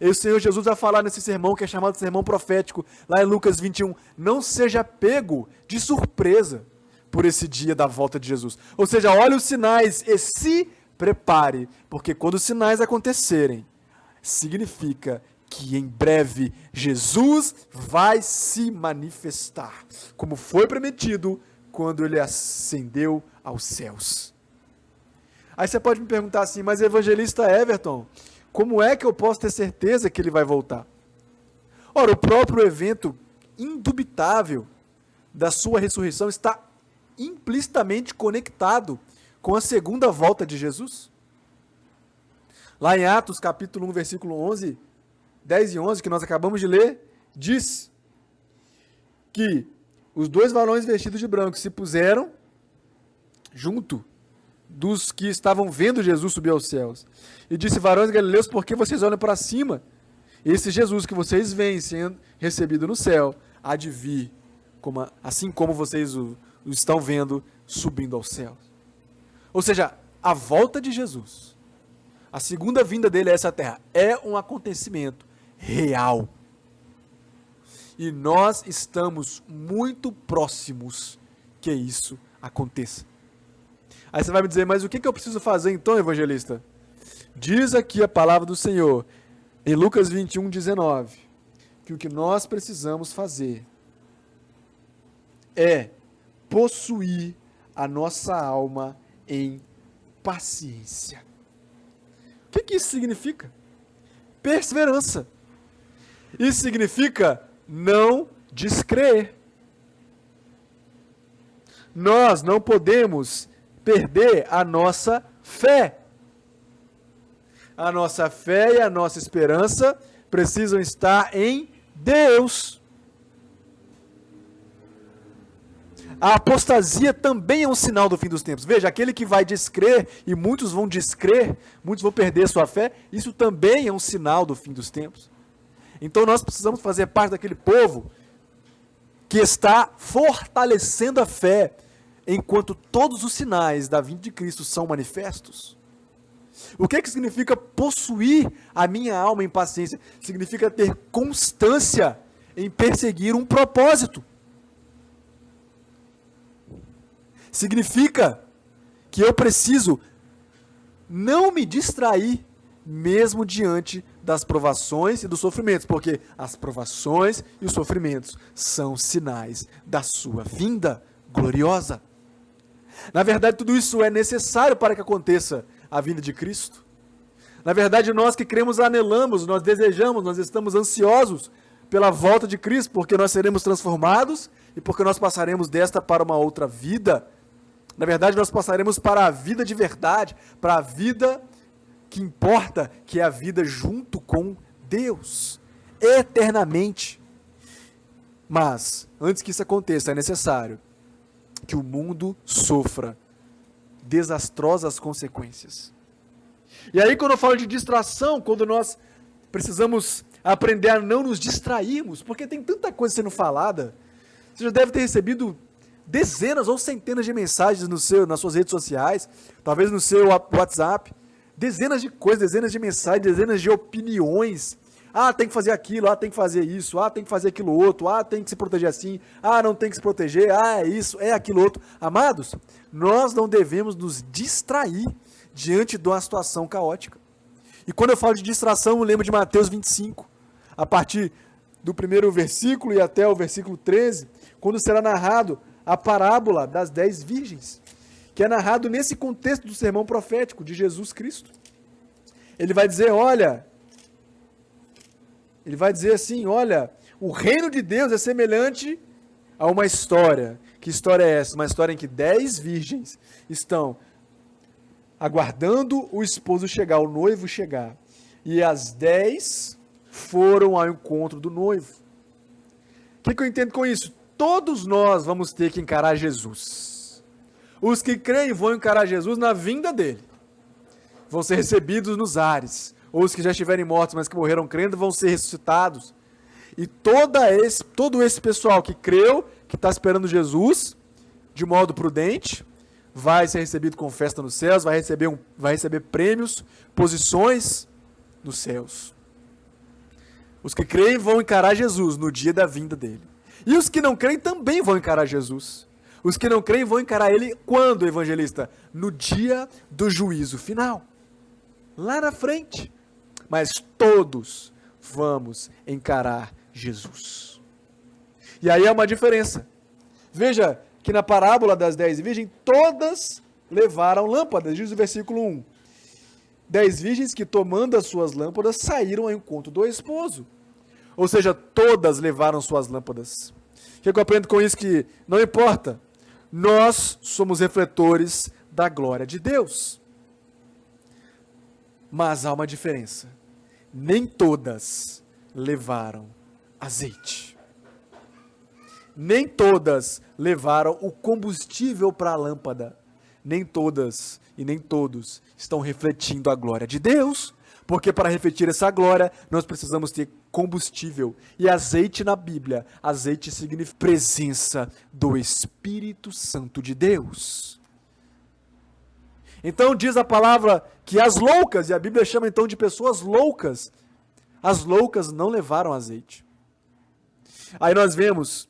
[SPEAKER 1] E o Senhor Jesus vai falar nesse sermão, que é chamado de sermão profético, lá em Lucas 21, não seja pego de surpresa por esse dia da volta de Jesus. Ou seja, olhe os sinais e se prepare, porque quando os sinais acontecerem, significa que em breve Jesus vai se manifestar, como foi prometido quando ele ascendeu aos céus. Aí você pode me perguntar assim, mas evangelista Everton, como é que eu posso ter certeza que ele vai voltar? Ora, o próprio evento indubitável da sua ressurreição está implicitamente conectado com a segunda volta de Jesus. Lá em Atos capítulo 1, versículo 11, 10 e 11, que nós acabamos de ler, diz que os dois varões vestidos de branco se puseram junto dos que estavam vendo Jesus subir aos céus. E disse, varões galileus, por que vocês olham para cima? Esse Jesus que vocês veem sendo recebido no céu, há de vir, assim como vocês o estão vendo subindo aos céus. Ou seja, a volta de Jesus, a segunda vinda dele a essa terra, é um acontecimento real. E nós estamos muito próximos que isso aconteça. Aí você vai me dizer, mas o que eu preciso fazer então, evangelista? Diz aqui a palavra do Senhor, em Lucas 21, 19, que o que nós precisamos fazer é possuir a nossa alma em paciência. O que isso significa? Perseverança. Isso significa não descrer. Nós não podemos perder a nossa fé. A nossa fé e a nossa esperança precisam estar em Deus. A apostasia também é um sinal do fim dos tempos. Veja, aquele que vai descrer, e muitos vão descrer, muitos vão perder sua fé, isso também é um sinal do fim dos tempos. Então nós precisamos fazer parte daquele povo que está fortalecendo a fé, enquanto todos os sinais da vinda de Cristo são manifestos. O que significa possuir a minha alma em paciência? Significa ter constância em perseguir um propósito. Significa que eu preciso não me distrair mesmo diante das provações e dos sofrimentos, porque as provações e os sofrimentos são sinais da sua vinda gloriosa. Na verdade, tudo isso é necessário para que aconteça a vinda de Cristo. Na verdade, nós que cremos anelamos, nós desejamos, nós estamos ansiosos pela volta de Cristo, porque nós seremos transformados e porque nós passaremos desta para uma outra vida. Na verdade, nós passaremos para a vida de verdade, para a vida que importa, que é a vida junto com Deus, eternamente. Mas, antes que isso aconteça, é necessário que o mundo sofra desastrosas consequências. E aí, quando eu falo de distração, quando nós precisamos aprender a não nos distrairmos, porque tem tanta coisa sendo falada, você já deve ter recebido dezenas ou centenas de mensagens nas suas redes sociais, talvez no seu WhatsApp, dezenas de coisas, dezenas de mensagens, dezenas de opiniões. Ah, tem que fazer aquilo, ah, tem que fazer isso, ah, tem que fazer aquilo outro, ah, tem que se proteger assim, ah, não tem que se proteger, ah, é isso, é aquilo outro. Amados, nós não devemos nos distrair diante de uma situação caótica. E quando eu falo de distração, eu lembro de Mateus 25, a partir do primeiro versículo e até o versículo 13, quando será narrado a parábola das 10 virgens, que é narrado nesse contexto do sermão profético de Jesus Cristo. Ele vai dizer, ele vai dizer assim, olha, o reino de Deus é semelhante a uma história. Que história é essa? Uma história em que 10 virgens estão aguardando o esposo chegar, o noivo chegar. E as 10 foram ao encontro do noivo. O que eu entendo com isso? Todos nós vamos ter que encarar Jesus. Os que creem vão encarar Jesus na vinda dele. Vão ser recebidos nos ares. Ou os que já estiverem mortos, mas que morreram crendo, vão ser ressuscitados. E todo esse pessoal que creu, que está esperando Jesus, de modo prudente, vai ser recebido com festa nos céus, vai receber prêmios, posições nos céus. Os que creem vão encarar Jesus no dia da vinda dele. E os que não creem também vão encarar Jesus. Os que não creem vão encarar ele quando, evangelista? No dia do juízo final. Lá na frente. Mas todos vamos encarar Jesus. E aí é uma diferença. Veja que na parábola das 10 virgens, todas levaram lâmpadas, diz o versículo 1. 10 virgens que, tomando as suas lâmpadas, saíram ao encontro do esposo. Ou seja, todas levaram suas lâmpadas. O que eu aprendo com isso? Que não importa, nós somos refletores da glória de Deus. Mas há uma diferença. Nem todas levaram azeite. Nem todas levaram o combustível para a lâmpada. Nem todas e nem todos estão refletindo a glória de Deus. Porque para refletir essa glória, nós precisamos ter combustível. E azeite na Bíblia, azeite significa presença do Espírito Santo de Deus. Então diz a palavra que as loucas, e a Bíblia chama então de pessoas loucas, as loucas não levaram azeite. Aí nós vemos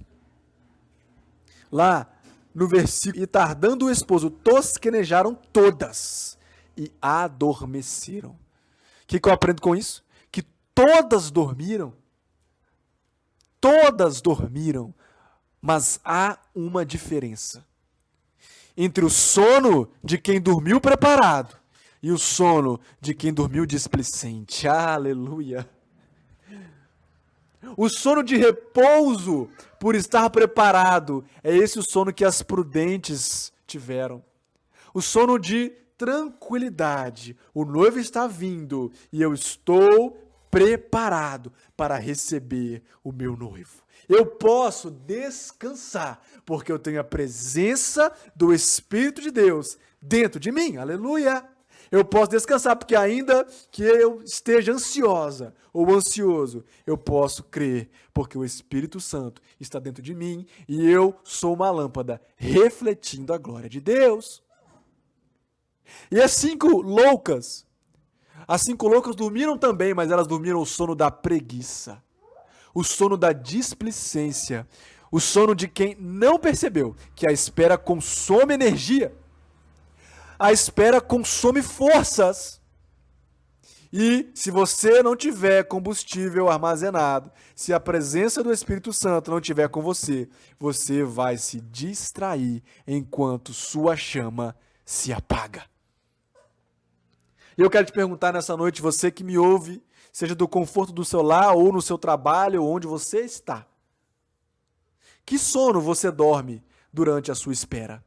[SPEAKER 1] lá no versículo, e tardando o esposo, tosquenejaram todas e adormeceram. O que eu aprendo com isso? Que todas dormiram, mas há uma diferença entre o sono de quem dormiu preparado e o sono de quem dormiu displicente. Aleluia! O sono de repouso por estar preparado é esse o sono que as prudentes tiveram. O sono de tranquilidade. O noivo está vindo e eu estou preparado para receber o meu noivo. Eu posso descansar, porque eu tenho a presença do Espírito de Deus dentro de mim. Aleluia! Eu posso descansar, porque ainda que eu esteja ansiosa ou ansioso, eu posso crer, porque o Espírito Santo está dentro de mim e eu sou uma lâmpada refletindo a glória de Deus. E as 5 loucas dormiram também, mas elas dormiram o sono da preguiça, o sono da displicência, o sono de quem não percebeu que a espera consome energia. A espera consome forças. E se você não tiver combustível armazenado, se a presença do Espírito Santo não estiver com você, você vai se distrair enquanto sua chama se apaga. E eu quero te perguntar nessa noite, você que me ouve, seja do conforto do seu lar ou no seu trabalho, ou onde você está. Que sono você dorme durante a sua espera?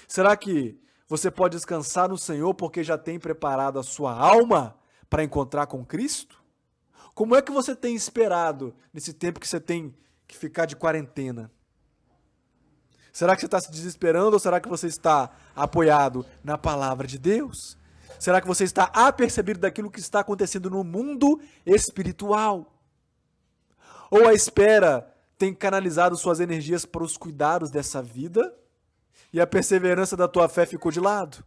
[SPEAKER 1] Será que você pode descansar no Senhor porque já tem preparado a sua alma para encontrar com Cristo? Como é que você tem esperado nesse tempo que você tem que ficar de quarentena? Será que você está se desesperando ou será que você está apoiado na palavra de Deus? Será que você está apercebido daquilo que está acontecendo no mundo espiritual? Ou a espera tem canalizado suas energias para os cuidados dessa vida? E a perseverança da tua fé ficou de lado?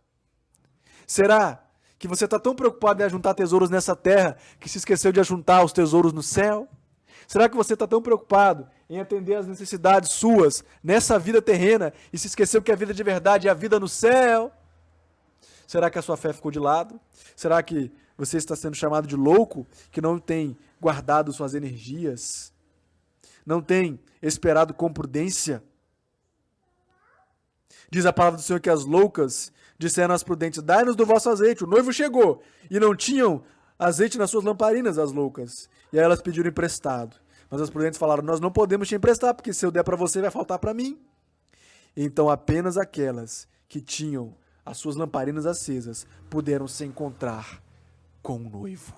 [SPEAKER 1] Será que você está tão preocupado em ajuntar tesouros nessa terra que se esqueceu de ajuntar os tesouros no céu? Será que você está tão preocupado em atender às necessidades suas nessa vida terrena e se esqueceu que a vida de verdade é a vida no céu? Será que a sua fé ficou de lado? Será que você está sendo chamado de louco que não tem guardado suas energias? Não tem esperado com prudência? Diz a palavra do Senhor que as loucas disseram às prudentes: dai-nos do vosso azeite, o noivo chegou. E não tinham azeite nas suas lamparinas, as loucas. E aí elas pediram emprestado. Mas as prudentes falaram: nós não podemos te emprestar, porque se eu der para você, vai faltar para mim. Então apenas aquelas que tinham as suas lamparinas acesas puderam se encontrar com o noivo.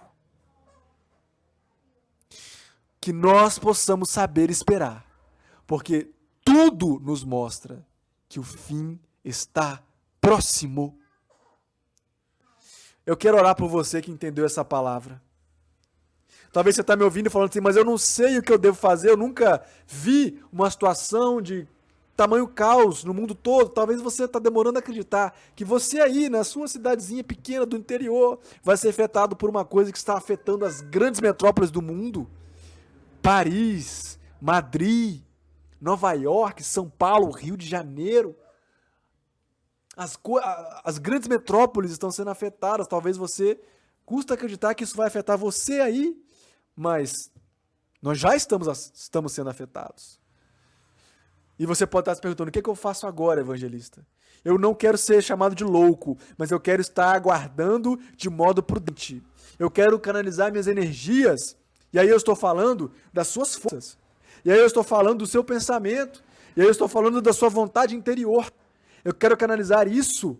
[SPEAKER 1] Que nós possamos saber esperar, porque tudo nos mostra que o fim está próximo. Eu quero orar por você que entendeu essa palavra. Talvez você está me ouvindo e falando assim, mas eu não sei o que eu devo fazer, eu nunca vi uma situação de tamanho caos no mundo todo. Talvez você está demorando a acreditar que você aí, na sua cidadezinha pequena do interior, vai ser afetado por uma coisa que está afetando as grandes metrópoles do mundo. Paris, Madrid, Nova York, São Paulo, Rio de Janeiro. As grandes metrópoles estão sendo afetadas. Talvez você custa acreditar que isso vai afetar você aí, mas nós já estamos sendo afetados. E você pode estar se perguntando, o que eu faço agora, evangelista? Eu não quero ser chamado de louco, mas eu quero estar aguardando de modo prudente. Eu quero canalizar minhas energias, e aí eu estou falando das suas forças. E aí eu estou falando do seu pensamento. E aí eu estou falando da sua vontade interior. Eu quero canalizar isso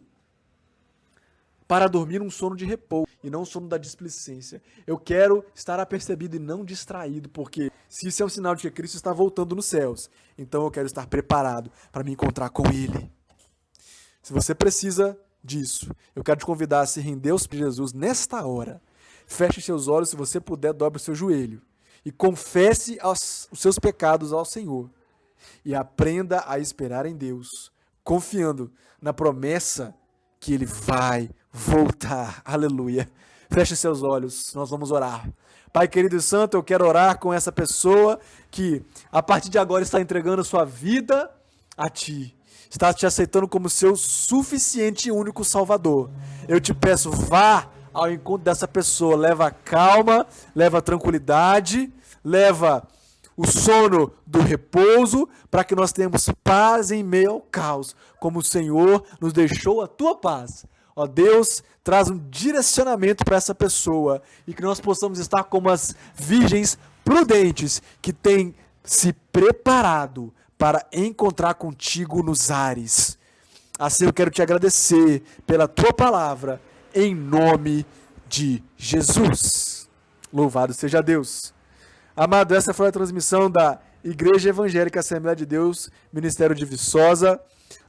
[SPEAKER 1] para dormir um sono de repouso e não um sono da displicência. Eu quero estar apercebido e não distraído, porque se isso é um sinal de que Cristo está voltando nos céus, então eu quero estar preparado para me encontrar com Ele. Se você precisa disso, eu quero te convidar a se render aos pés de Jesus nesta hora. Feche seus olhos, se você puder, dobre o seu joelho. E confesse os seus pecados ao Senhor. E aprenda a esperar em Deus, confiando na promessa que Ele vai voltar. Aleluia. Feche seus olhos, nós vamos orar. Pai querido e santo, eu quero orar com essa pessoa que a partir de agora está entregando sua vida a Ti. Está te aceitando como seu suficiente e único Salvador. Eu te peço, vá ao encontro dessa pessoa, leva calma, leva tranquilidade, leva o sono do repouso, para que nós tenhamos paz em meio ao caos, como o Senhor nos deixou a tua paz. Ó Deus, traz um direcionamento para essa pessoa, e que nós possamos estar como as virgens prudentes, que têm se preparado para encontrar contigo nos ares. Assim eu quero te agradecer pela tua palavra, em nome de Jesus. Louvado seja Deus. Amado, essa foi a transmissão da Igreja Evangélica Assembleia de Deus, Ministério de Viçosa.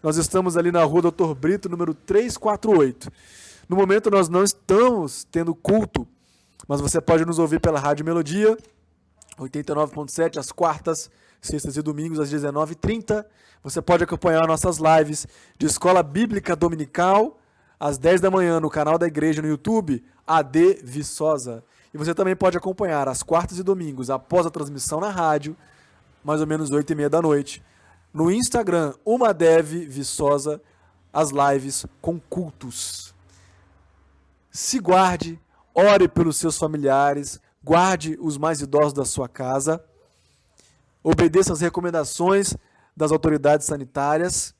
[SPEAKER 1] Nós estamos ali na rua Doutor Brito, número 348. No momento nós não estamos tendo culto, mas você pode nos ouvir pela Rádio Melodia, 89.7, às quartas, sextas e domingos, às 19h30. Você pode acompanhar nossas lives de Escola Bíblica Dominical, às 10 da manhã, no canal da igreja no YouTube, AD Viçosa. E você também pode acompanhar às quartas e domingos, após a transmissão na rádio, mais ou menos 8h30 da noite, no Instagram, UmaDev Viçosa, as lives com cultos. Se guarde, ore pelos seus familiares, guarde os mais idosos da sua casa, obedeça às recomendações das autoridades sanitárias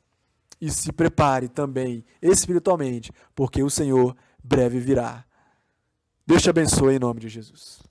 [SPEAKER 1] e se prepare também espiritualmente, porque o Senhor breve virá. Deus te abençoe em nome de Jesus.